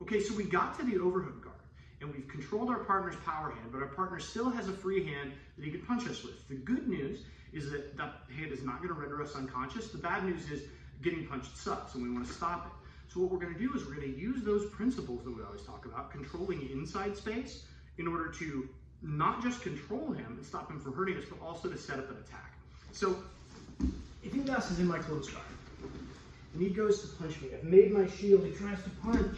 Okay, so we got to the overhook guard, and we've controlled our partner's power hand, but our partner still has a free hand that he can punch us with. The good news is that that hand is not going to render us unconscious. The bad news is getting punched sucks, and we want to stop it. So what we're going to do is we're going to use those principles that we always talk about, controlling inside space, in order to not just control him and stop him from hurting us, but also to set up an attack. So if ELIAS is in my close guard, and he goes to punch me, I've made my shield, he tries to punch.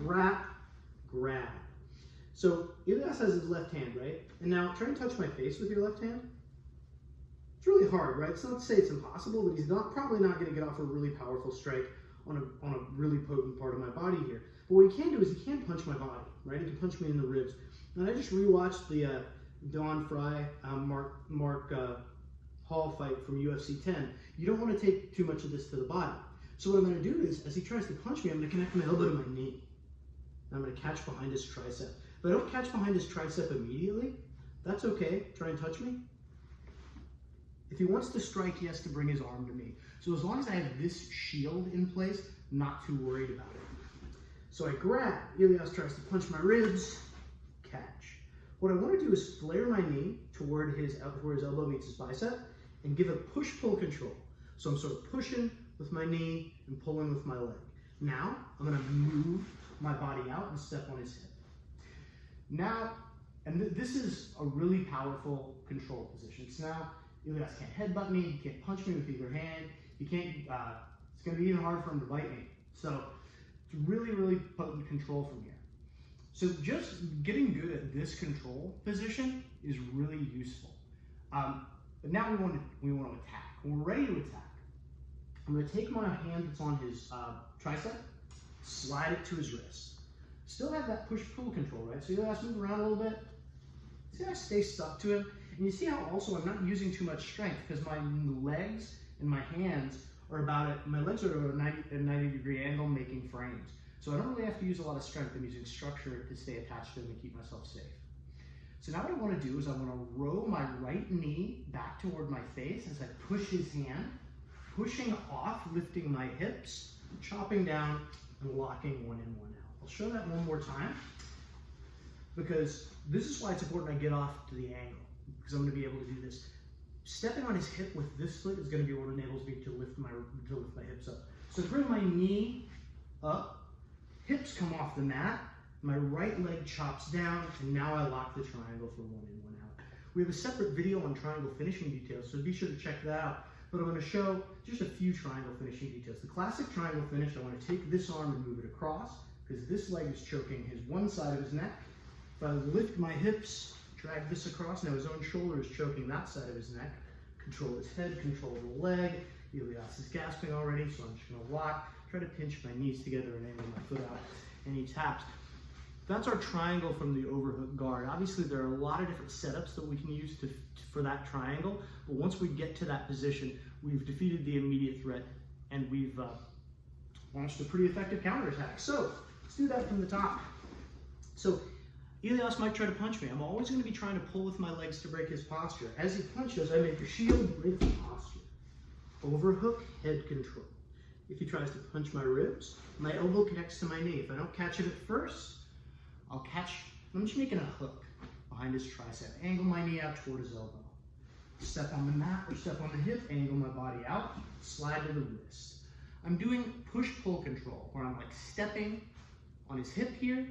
Wrap, grab. So ELIAS has his left hand, right? And now try and touch my face with your left hand. It's really hard, right? It's not to say it's impossible, but he's probably not going to get off a really powerful strike on a really potent part of my body here. But what he can do is he can punch my body, right? He can punch me in the ribs. And I just rewatched the Don Fry, Mark Hall fight from UFC 10. You don't want to take too much of this to the body. So what I'm going to do is, as he tries to punch me, I'm going to connect my elbow to my knee. And I'm going to catch behind his tricep. If I don't catch behind his tricep immediately, that's okay. Try and touch me. If he wants to strike, he has to bring his arm to me. So as long as I have this shield in place, I'm not too worried about it. So I grab. ELIAS tries to punch my ribs. Catch. What I want to do is flare my knee toward where his elbow meets his bicep and give a push-pull control. So I'm sort of pushing with my knee and pulling with my leg. Now I'm going to move my body out and step on his hip. Now, and this is a really powerful control position. So now ELIAS can't headbutt me, he can't punch me with either hand, he can't, it's going to be even harder for him to bite me. So it's really, really potent control from here. So just getting good at this control position is really useful. But now we want to attack. When we're ready to attack, I'm going to take my hand that's on his tricep, slide it to his wrist. Still have that push-pull control, right? So you have to move around a little bit. See how I stay stuck to him? And you see how also I'm not using too much strength because my legs and my hands are my legs are at a 90-degree angle making frames. So I don't really have to use a lot of strength. I'm using structure to stay attached to him and keep myself safe. So now what I want to do is I want to row my right knee back toward my face as I push his hand, pushing off, lifting my hips, chopping down, and locking one in, one out. I'll show that one more time because this is why it's important I get off to the angle, because I'm going to be able to do this. Stepping on his hip with this foot is going to be what enables me to lift my hips up. So bring my knee up, hips come off the mat, my right leg chops down, and now I lock the triangle for one in, one out. We have a separate video on triangle finishing details, so be sure to check that out. But I'm going to show just a few triangle finishing details. The classic triangle finish, I want to take this arm and move it across, because this leg is choking his one side of his neck. If I lift my hips, drag this across, now his own shoulder is choking that side of his neck. Control his head, control the leg. ELIAS is gasping already, so I'm just going to lock, try to pinch my knees together and angle my foot out, and he taps. That's our triangle from the overhook guard. Obviously, there are a lot of different setups that we can use for that triangle, but once we get to that position, we've defeated the immediate threat, and we've launched a pretty effective counterattack. So let's do that from the top. So ELIAS might try to punch me. I'm always going to be trying to pull with my legs to break his posture. As he punches, I make a shield, break the posture. Overhook, head control. If he tries to punch my ribs, my elbow connects to my knee. If I don't catch it at first, I'm just making a hook behind his tricep. Angle my knee out toward his elbow. Step on the mat or step on the hip, angle my body out, slide to the wrist. I'm doing push-pull control, where I'm like stepping on his hip here,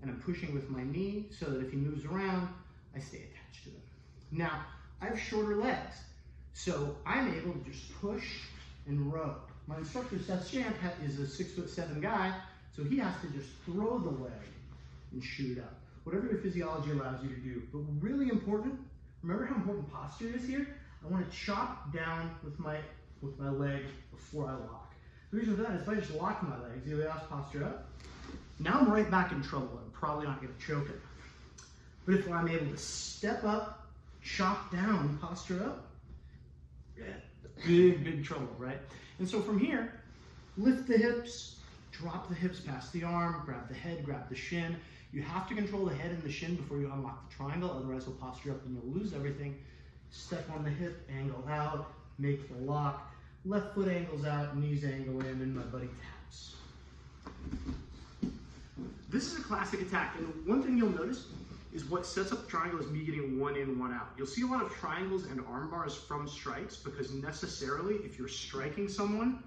and I'm pushing with my knee so that if he moves around, I stay attached to him. Now, I have shorter legs, so I'm able to just push and row. My instructor, Seth Champ, is a 6'7" guy, so he has to just throw the leg and shoot up. Whatever your physiology allows you to do. But really important, remember how important posture is here? I want to chop down with my leg before I lock. The reason for that is if I just lock my legs, ELIAS posture up, now I'm right back in trouble. I'm probably not going to choke him. But if I'm able to step up, chop down, posture up, big trouble, right? And so from here, lift the hips, drop the hips past the arm, grab the head, grab the shin. You have to control the head and the shin before you unlock the triangle, otherwise he'll posture up and you'll lose everything. Step on the hip, angle out, make the lock. Left foot angles out, knees angle in, and my buddy taps. This is a classic attack, and one thing you'll notice is what sets up the triangle is me getting one in, one out. You'll see a lot of triangles and arm bars from strikes because necessarily if you're striking someone,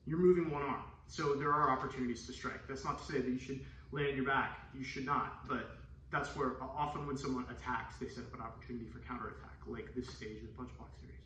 you're moving one arm. So there are opportunities to strike. That's not to say that you should lay on your back. You should not, but that's where often when someone attacks, they set up an opportunity for counterattack, like this stage of the punch block series.